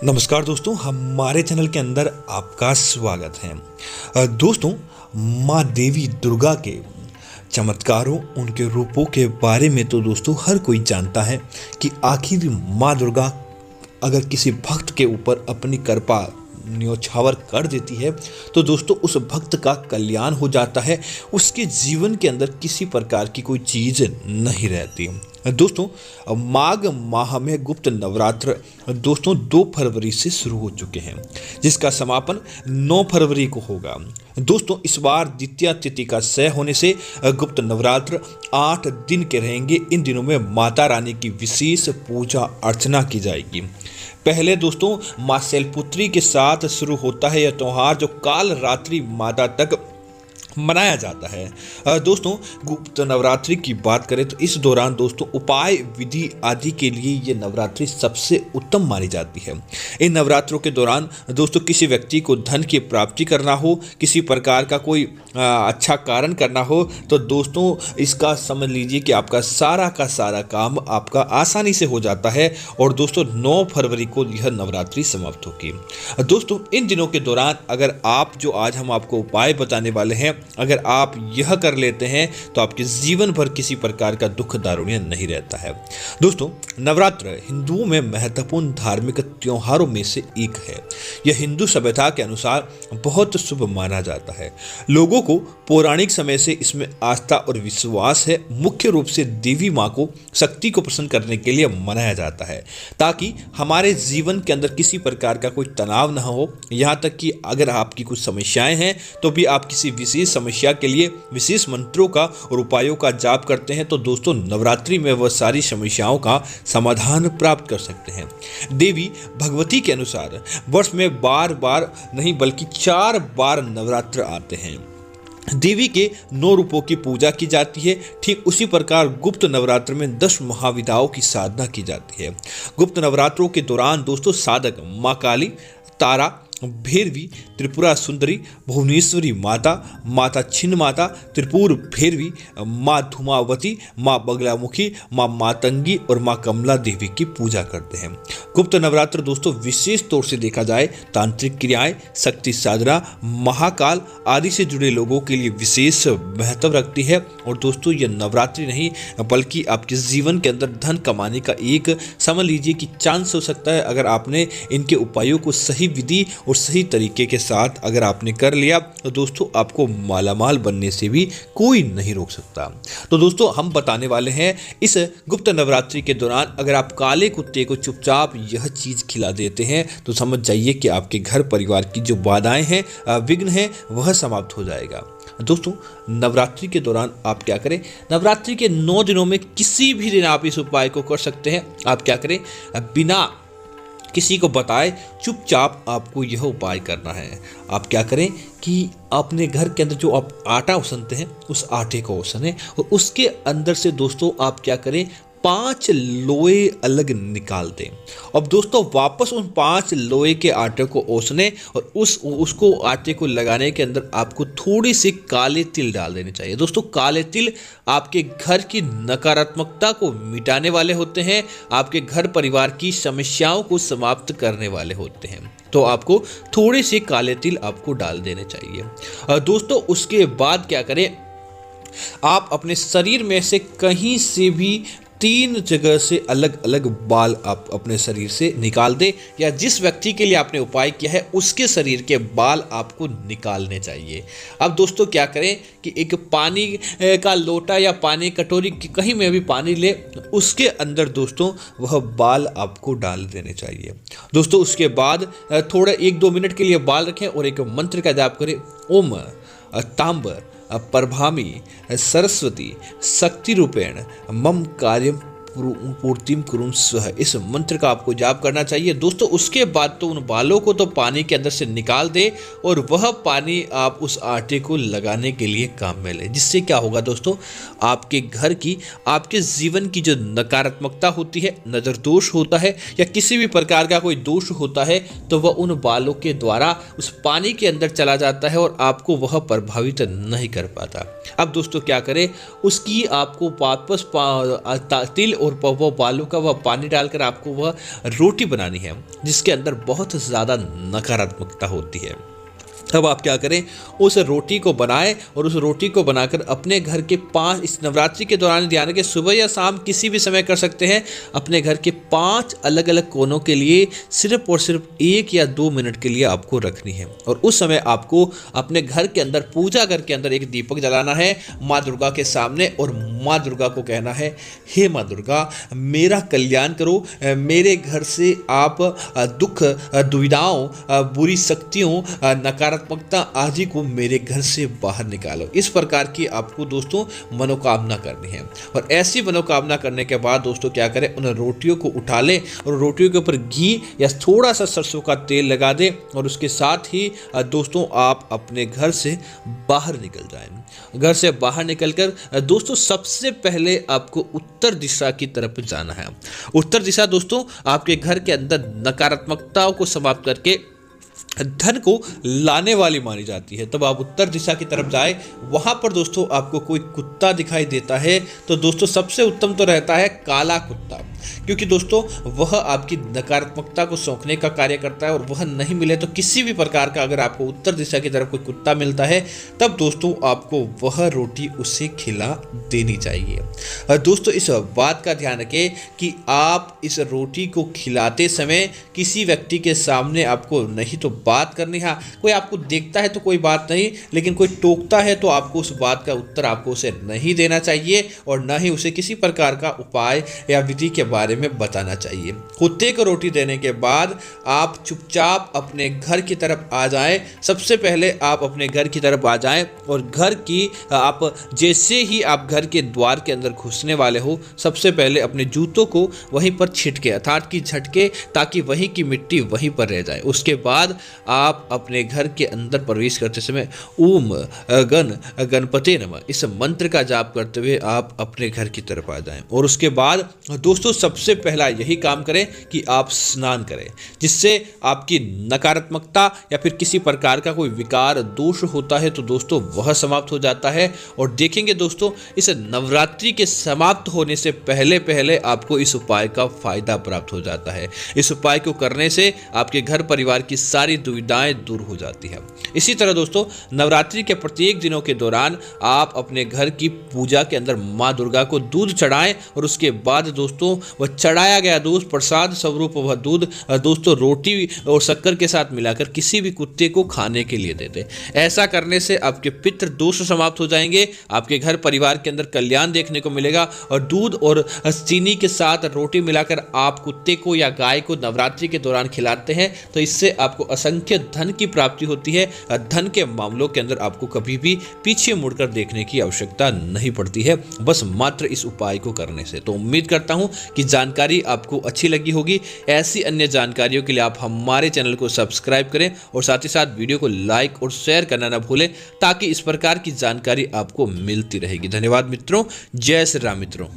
नमस्कार दोस्तों, हमारे चैनल के अंदर आपका स्वागत है। दोस्तों, माँ देवी दुर्गा के चमत्कारों, उनके रूपों के बारे में तो दोस्तों हर कोई जानता है कि आखिर माँ दुर्गा अगर किसी भक्त के ऊपर अपनी कृपा न्योछावर कर देती है तो दोस्तों उस भक्त का कल्याण हो जाता है। उसके जीवन के अंदर किसी प्रकार की कोई चीज़ नहीं रहती। दोस्तों, माघ माह में गुप्त नवरात्र दोस्तों 2 फरवरी से शुरू हो चुके हैं, जिसका समापन 9 फरवरी को होगा। दोस्तों, इस बार द्वितीया तिथि का क्षय होने से गुप्त नवरात्र 8 दिन के रहेंगे। इन दिनों में माता रानी की विशेष पूजा अर्चना की जाएगी। पहले दोस्तों माँ शैलपुत्री के साथ शुरू होता है यह त्यौहार, जो काल रात्रि माता तक मनाया जाता है। दोस्तों, गुप्त नवरात्रि की बात करें तो इस दौरान दोस्तों उपाय विधि आदि के लिए ये नवरात्रि सबसे उत्तम मानी जाती है। इन नवरात्रों के दौरान दोस्तों किसी व्यक्ति को धन की प्राप्ति करना हो, किसी प्रकार का कोई अच्छा कारण करना हो तो दोस्तों इसका समझ लीजिए कि आपका सारा का सारा काम आपका आसानी से हो जाता है। और दोस्तों 9 फरवरी को यह नवरात्रि समाप्त होगी। दोस्तों, इन दिनों के दौरान अगर आप जो आज हम आपको उपाय बताने वाले हैं, अगर आप यह कर लेते हैं तो आपके जीवन भर किसी प्रकार का दुख दारुण्य नहीं रहता है। दोस्तों, नवरात्र हिंदुओं में महत्वपूर्ण धार्मिक त्योहारों में से एक है। यह हिंदू सभ्यता के अनुसार बहुत शुभ माना जाता है। लोगों को पौराणिक समय से इसमें आस्था और विश्वास है। मुख्य रूप से देवी माँ को शक्ति को प्रसन्न करने के लिए मनाया जाता है, ताकि हमारे जीवन के अंदर किसी प्रकार का कोई तनाव न हो। यहाँ तक कि अगर आपकी कुछ समस्याएं हैं तो भी आप किसी विशेष समस्या के लिए विशेष मंत्रों का और उपायों का जाप करते हैं तो दोस्तों नवरात्रि में वह सारी समस्याओं का समाधान प्राप्त कर सकते हैं। देवी भगवती के अनुसार वर्ष में बार नहीं बल्कि 4 बार नवरात्र आते हैं। देवी के 9 रूपों की पूजा की जाती है। ठीक उसी प्रकार गुप्त नवरात्र में 10 महाविद्याओं की साधना की जाती है। गुप्त नवरात्रों के दौरान दोस्तों साधक माँ काली, तारा, भैरवी, त्रिपुरा सुंदरी, भुवनेश्वरी माता, माता छिन्न माता, त्रिपुर भैरवी, माँ धूमावती, माँ बगलामुखी, माँ मातंगी और माँ कमला देवी की पूजा करते हैं। गुप्त नवरात्र दोस्तों विशेष तौर से देखा जाए तांत्रिक क्रियाएं, शक्ति साधना, महाकाल आदि से जुड़े लोगों के लिए विशेष महत्व रखती है। और दोस्तों यह नवरात्रि नहीं बल्कि आपके जीवन के अंदर धन कमाने का एक समझ लीजिए कि चांस हो सकता है, अगर आपने इनके उपायों को सही विधि और सही तरीके के साथ अगर आपने कर लिया तो दोस्तों आपको मालामाल बनने से भी कोई नहीं रोक सकता। तो दोस्तों हम बताने वाले हैं इस गुप्त नवरात्रि के दौरान अगर आप काले कुत्ते को चुपचाप यह चीज़ खिला देते हैं तो समझ जाइए कि आपके घर परिवार की जो बाधाएं हैं, विघ्न है, वह समाप्त हो जाएगा। दोस्तों, नवरात्रि के दौरान आप क्या करें, नवरात्रि के 9 दिनों में किसी भी दिन आप इस उपाय को कर सकते हैं। आप क्या करें, बिना किसी को बताए चुपचाप आपको यह उपाय करना है। आप क्या करें कि अपने घर के अंदर जो आप आटा उसनते हैं उस आटे को उसने और उसके अंदर से दोस्तों आप क्या करें 5 लोए अलग निकाल दें। अब दोस्तों वापस उन 5 लोए के आटे को ओसने और उसको आटे को लगाने के अंदर आपको थोड़ी सी काले तिल डाल देने चाहिए। दोस्तों काले तिल आपके घर की नकारात्मकता को मिटाने वाले होते हैं, आपके घर परिवार की समस्याओं को समाप्त करने वाले होते हैं। तो आपको थोड़े से काले तिल आपको डाल देने चाहिए। दोस्तों उसके बाद क्या करें, आप अपने शरीर में से कहीं से भी 3 जगह से अलग अलग बाल आप अपने शरीर से निकाल दें, या जिस व्यक्ति के लिए आपने उपाय किया है उसके शरीर के बाल आपको निकालने चाहिए। अब दोस्तों क्या करें कि एक पानी का लोटा या पानी कटोरी कहीं में भी पानी ले, उसके अंदर दोस्तों वह बाल आपको डाल देने चाहिए। दोस्तों उसके बाद थोड़ा 1-2 मिनट के लिए बाल रखें और एक मंत्र का जाप करें, ओम तांब प्रभामी सरस्वती शक्ति रूपेण मम कार्यम पूर्तिम कुरुम स्वः, इस मंत्र का आपको जाप करना चाहिए। दोस्तों उसके बाद तो उन बालों को तो पानी के अंदर से निकाल दे और वह पानी आप उस आटे को लगाने के लिए काम में लें, जिससे क्या होगा दोस्तों, आपके घर की, आपके जीवन की जो नकारात्मकता होती है, नज़र दोष होता है या किसी भी प्रकार का कोई दोष होता है, तो वह उन बालों के द्वारा उस पानी के अंदर चला जाता है और आपको वह प्रभावित नहीं कर पाता। अब दोस्तों क्या करें, उसकी आपको वापस तिल और वो बालों का वह पानी डालकर आपको वह रोटी बनानी है जिसके अंदर बहुत ज़्यादा नकारात्मकता होती है। अब आप क्या करें, उस रोटी को बनाएं और उस रोटी को बनाकर अपने घर के 5 इस नवरात्रि के दौरान ध्यान रखें, सुबह या शाम किसी भी समय कर सकते हैं। अपने घर के 5 अलग अलग कोनों के लिए सिर्फ और सिर्फ 1 या 2 मिनट के लिए आपको रखनी है और उस समय आपको अपने घर के अंदर पूजा घर के अंदर एक दीपक जलाना है माँ दुर्गा के सामने और माँ दुर्गा को कहना है, हे माँ दुर्गा मेरा कल्याण करो, मेरे घर से आप दुख दुविधाओं बुरी शक्तियों नकारात्मकता आदि को मेरे घर से बाहर निकालो। इस प्रकार की आपको दोस्तों मनोकामना करनी है और ऐसी मनोकामना करने के बाद दोस्तों क्या करें, उन रोटियों को उठा लें और रोटियों के ऊपर घी या थोड़ा सा सरसों का तेल लगा दें और उसके साथ ही दोस्तों आप अपने घर से बाहर निकल जाएं। घर से बाहर निकलकर दोस्तों सबसे पहले आपको उत्तर दिशा की तरफ जाना है। उत्तर दिशा दोस्तों आपके घर के अंदर नकारात्मकताओं को समाप्त करके धन को लाने वाली मानी जाती है। तब आप उत्तर दिशा की तरफ जाए, वहां पर दोस्तों आपको कोई कुत्ता दिखाई देता है तो दोस्तों सबसे उत्तम तो रहता है काला कुत्ता, क्योंकि दोस्तों वह आपकी नकारात्मकता को सोखने का कार्य करता है और वह नहीं मिले तो किसी भी प्रकार का अगर आपको उत्तर दिशा की तरफ कोई कुत्ता मिलता है तब दोस्तों आपको वह रोटी उसे खिला देनी चाहिए। दोस्तों इस बात का ध्यान रखें कि आप इस रोटी को खिलाते समय किसी व्यक्ति के सामने आपको नहीं तो बात करनी, हाँ कोई आपको देखता है तो कोई बात नहीं, लेकिन कोई टोकता है तो आपको उस बात का उत्तर आपको उसे नहीं देना चाहिए और ना ही उसे किसी प्रकार का उपाय या विधि के बारे में बताना चाहिए। कुत्ते को रोटी देने के बाद आप चुपचाप अपने घर की तरफ आ जाएं। सबसे पहले आप अपने घर की तरफ आ जाएं और घर की आप जैसे ही आप घर के द्वार के अंदर घुसने वाले हो सबसे पहले अपने जूतों को वहीं पर छिटके अर्थात कि झटके, ताकि वहीं की मिट्टी वहीं पर रह जाए। उसके बाद आप अपने घर के अंदर प्रवेश करते समय ओम गणपते नमः इस मंत्र का जाप करते हुए आप अपने घर की तरफ आ जाएं और उसके बाद दोस्तों सबसे पहला यही काम करें कि आप स्नान करें, जिससे आपकी नकारात्मकता या फिर किसी प्रकार का कोई विकार दोष होता है तो दोस्तों वह समाप्त हो जाता है। और देखेंगे दोस्तों इस नवरात्रि के समाप्त होने से पहले पहले आपको इस उपाय का फायदा प्राप्त हो जाता है। इस उपाय को करने से आपके घर परिवार की सारी दुविधाएं दूर हो जाती है। इसी तरह दोस्तों नवरात्रि के प्रत्येक दिनों के दौरान आप अपने घर की पूजा के अंदर माँ दुर्गा को दूध चढ़ाएं और उसके बाद दोस्तों वह चढ़ाया गया दूध प्रसाद स्वरूप वह दूध दोस्तों रोटी और शक्कर के साथ मिलाकर किसी भी कुत्ते को खाने के लिए दे दें। ऐसा करने से आपके पितृ दोष समाप्त हो जाएंगे, आपके घर परिवार के अंदर कल्याण देखने को मिलेगा और दूध और चीनी के साथ रोटी मिलाकर आप कुत्ते को या गाय को नवरात्रि के दौरान खिलाते हैं तो इससे आपको असंख्य धन की प्राप्ति होती है। धन के मामलों के अंदर आपको कभी भी पीछे मुड़कर देखने की आवश्यकता नहीं पड़ती है, बस मात्र इस उपाय को करने से। तो उम्मीद करता हूं कि जानकारी आपको अच्छी लगी होगी। ऐसी अन्य जानकारियों के लिए आप हमारे चैनल को सब्सक्राइब करें और साथ ही साथ वीडियो को लाइक और शेयर करना ना भूलें, ताकि इस प्रकार की जानकारी आपको मिलती रहेगी। धन्यवाद मित्रों, जय श्री राम मित्रों।